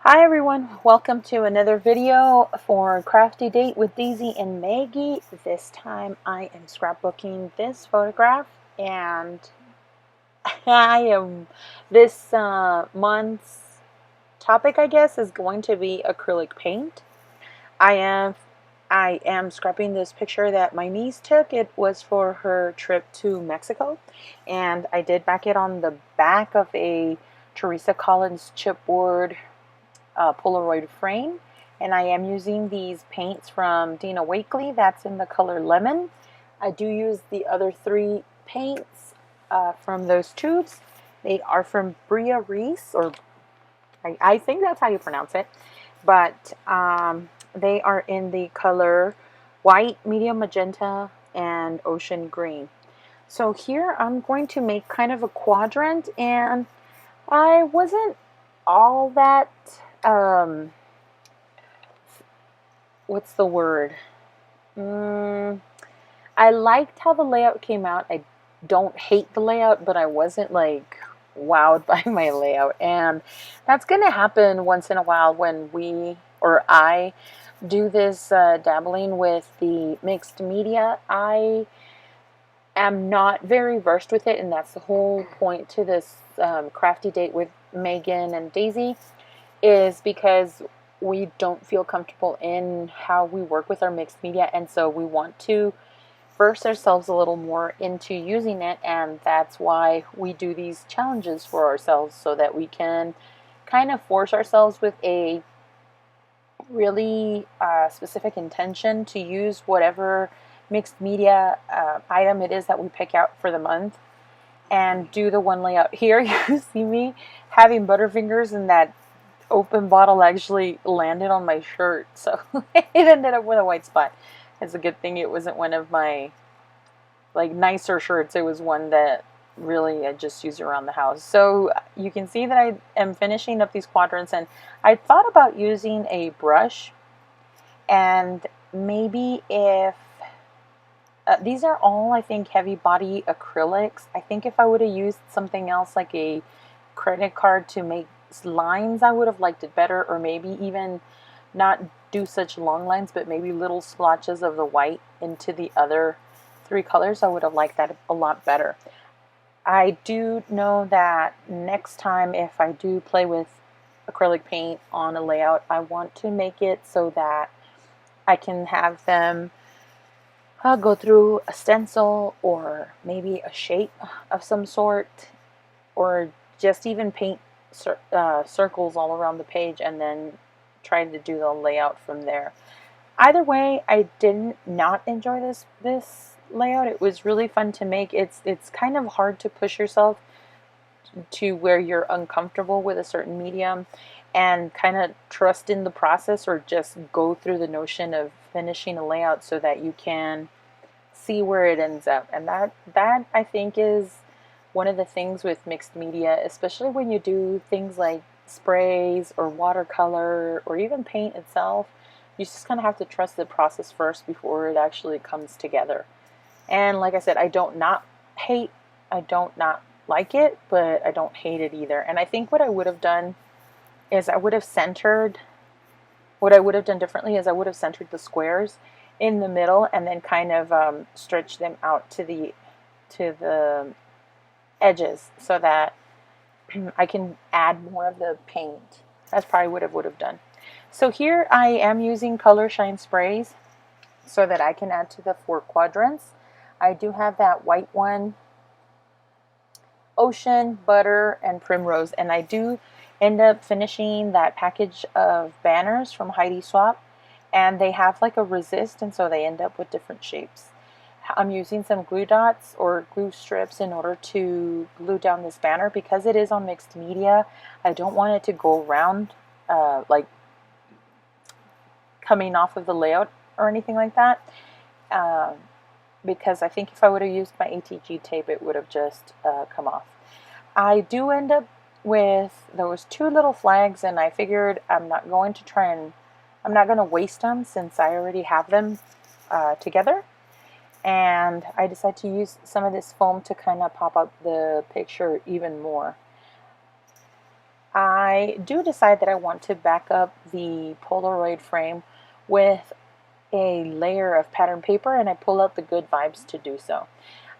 Hi everyone, welcome to another video for Crafty Date with Daisy and Maggie. This time I am scrapbooking this photograph and this month's topic, I guess, is going to be acrylic paint. I am scrapping this picture that my niece took. It was for her trip to Mexico, and I did back it on the back of a Teresa Collins chipboard Polaroid frame, and I am using these paints from Dina Wakley. That's in the color lemon. I do use the other three paints from those tubes. They are from Bria Reese, or I think that's how you pronounce it, but they are in the color white, medium magenta, and ocean green. So here I'm going to make kind of a quadrant, and I wasn't all that what's the word? I liked how the layout came out. I don't hate the layout, but I wasn't like wowed by my layout. And that's going to happen once in a while when I do this dabbling with the mixed media. I am not very versed with it, and that's the whole point to this crafty date with Megan and Daisy, is because we don't feel comfortable in how we work with our mixed media, and so we want to verse ourselves a little more into using it, and that's why we do these challenges for ourselves, so that we can kind of force ourselves with a really specific intention to use whatever mixed media item it is that we pick out for the month, and do the one layout. Here you see me having butterfingers, and that open bottle actually landed on my shirt, so it ended up with a white spot. It's a good thing it wasn't one of my like nicer shirts. It was one that really I just use around the house. So you can see that I am finishing up these quadrants, and I thought about using a brush, and maybe if these are all, I think, heavy body acrylics. I think if I would have used something else like a credit card to make lines, I would have liked it better, or maybe even not do such long lines, but maybe little splotches of the white into the other three colors. I would have liked that a lot better. I do know that next time, if I do play with acrylic paint on a layout, I want to make it so that I can have them go through a stencil, or maybe a shape of some sort, or just even paint circles all around the page and then try to do the layout from there. Either way, I did not enjoy this layout. It was really fun to make. It's kind of hard to push yourself to where you're uncomfortable with a certain medium and kind of trust in the process, or just go through the notion of finishing a layout so that you can see where it ends up. And that I think is one of the things with mixed media, especially when you do things like sprays or watercolor or even paint itself. You just kind of have to trust the process first before it actually comes together. And like I said, I don't not like it, but I don't hate it either. And I think what I would have done is what I would have done differently is I would have centered the squares in the middle, and then kind of stretch them out to the edges, so that I can add more of the paint. That's probably what I would have done. So here I am using Color Shine sprays so that I can add to the 4 quadrants. I do have that white one, Ocean, Butter, and Primrose, and I do end up finishing that package of banners from Heidi Swapp, and they have like a resist, and so they end up with different shapes. I'm using some glue dots or glue strips in order to glue down this banner. Because it is on mixed media, I don't want it to go around like coming off of the layout or anything like that, because I think if I would have used my ATG tape, it would have just come off. I do end up with those 2 little flags, and I figured I'm not going to waste them since I already have them together. And I decided to use some of this foam to kind of pop out the picture even more. I do decide that I want to back up the Polaroid frame with a layer of pattern paper, and I pull out the Good Vibes to do so.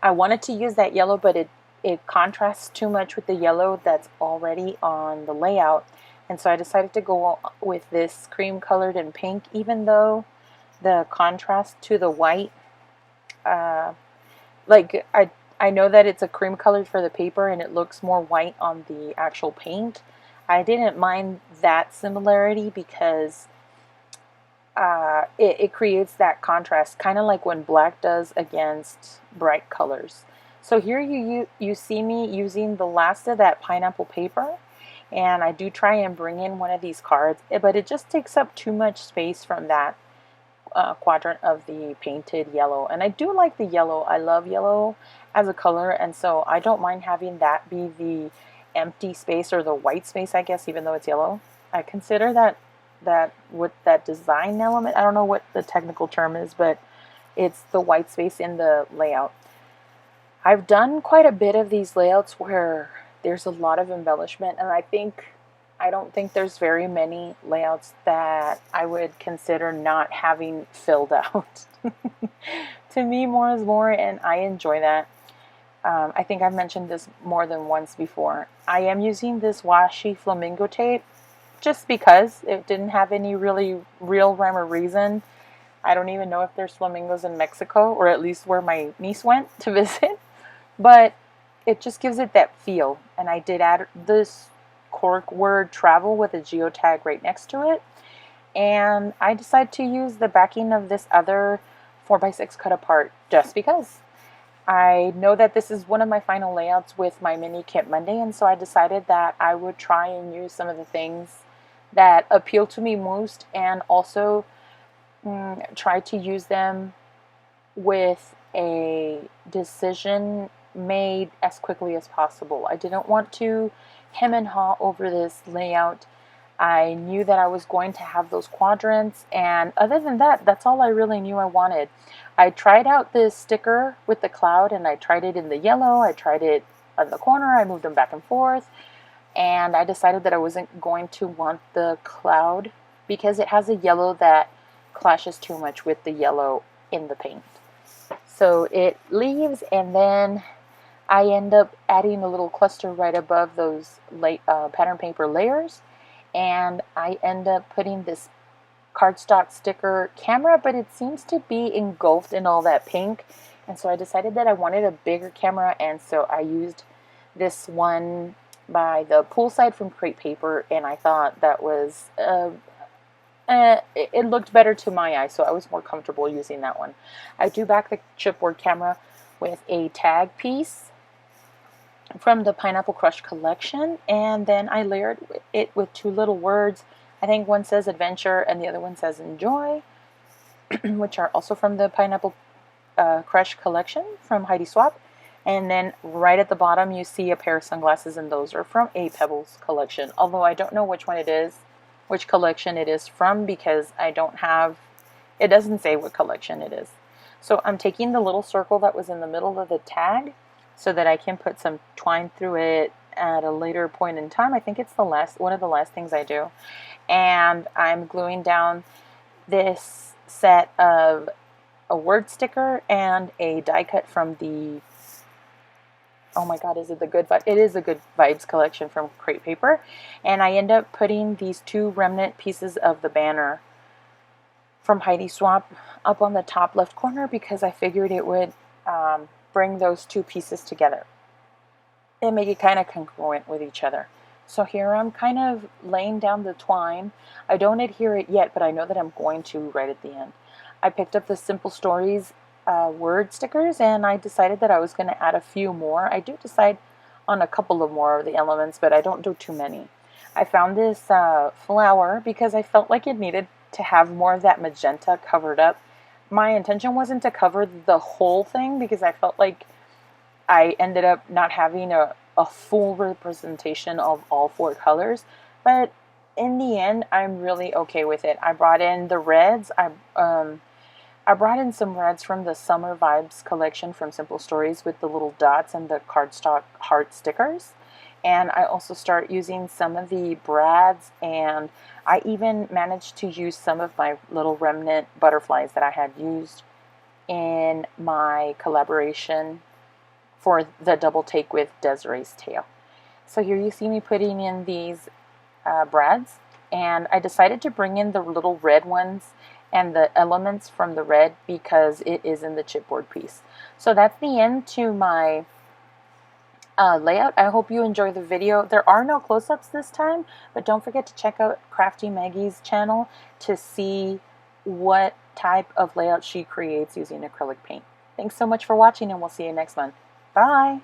I wanted to use that yellow, but it contrasts too much with the yellow that's already on the layout, and so I decided to go with this cream colored and pink, even though the contrast to the white, uh, like I know that it's a cream colored for the paper and it looks more white on the actual paint. I didn't mind that similarity because it creates that contrast, kind of like when black does against bright colors. So here you see me using the last of that pineapple paper, and I do try and bring in one of these cards, but it just takes up too much space from that quadrant of the painted yellow. And I do like the yellow. I love yellow as a color, and so I don't mind having that be the empty space, or the white space, I guess, even though it's yellow. I consider that with that design element, I don't know what the technical term is, but it's the white space in the layout. I've done quite a bit of these layouts where there's a lot of embellishment, and I don't think there's very many layouts that I would consider not having filled out. To me, more is more, and I enjoy that. I think I've mentioned this more than once before. I am using this washi flamingo tape just because it didn't have any really real rhyme or reason. I don't even know if there's flamingos in Mexico, or at least where my niece went to visit, but it just gives it that feel. And I did add this cork word travel with a geotag right next to it. And I decided to use the backing of this other 4x6 cut apart just because. I know that this is one of my final layouts with my mini kit Monday, and so I decided that I would try and use some of the things that appeal to me most, and also try to use them with a decision made as quickly as possible. I didn't want to hem and haw over this layout. I knew that I was going to have those quadrants, and other than that, that's all I really knew I wanted. I tried out this sticker with the cloud, and I tried it in the yellow, I tried it on the corner, I moved them back and forth, and I decided that I wasn't going to want the cloud because it has a yellow that clashes too much with the yellow in the paint. So it leaves, and then I end up adding a little cluster right above those pattern paper layers, and I end up putting this cardstock sticker camera, but it seems to be engulfed in all that pink, and so I decided that I wanted a bigger camera, and so I used this one by the poolside from Crate Paper, and I thought that was it looked better to my eye, so I was more comfortable using that one. I do back the chipboard camera with a tag piece from the Pineapple Crush collection, and then I layered it with two little words. I think one says adventure and the other one says enjoy, which are also from the Pineapple Crush collection from Heidi Swapp. And then right at the bottom you see a pair of sunglasses, and those are from a Pebbles collection, although I don't know which one it is, which collection it is from, because I don't have, it doesn't say what collection it is. So I'm taking the little circle that was in the middle of the tag so that I can put some twine through it at a later point in time. I think it's one of the last things I do. And I'm gluing down this set of a word sticker and a die cut from the, oh my god, is it the Good Vibes? It is a Good Vibes collection from Crate Paper. And I end up putting these two remnant pieces of the banner from Heidi Swapp up on the top left corner because I figured it would bring those two pieces together and make it kind of congruent with each other. So here I'm kind of laying down the twine. I don't adhere it yet, but I know that I'm going to right at the end. I picked up the Simple Stories word stickers, and I decided that I was going to add a few more. I do decide on a couple of more of the elements, but I don't do too many. I found this flower because I felt like it needed to have more of that magenta covered up. My intention wasn't to cover the whole thing because I felt like I ended up not having a full representation of all four colors, but in the end I'm really okay with it. I brought in the reds. I brought in some reds from the Summer Vibes collection from Simple Stories with the little dots and the cardstock heart stickers. And I also start using some of the brads, and I even managed to use some of my little remnant butterflies that I had used in my collaboration for the double take with Desiree's tail. So here you see me putting in these brads, and I decided to bring in the little red ones and the elements from the red because it is in the chipboard piece. So that's the end to my layout. I hope you enjoy the video. There are no close-ups this time, but don't forget to check out Crafty Meggy's channel to see what type of layout she creates using acrylic paint. Thanks so much for watching, and we'll see you next month. Bye!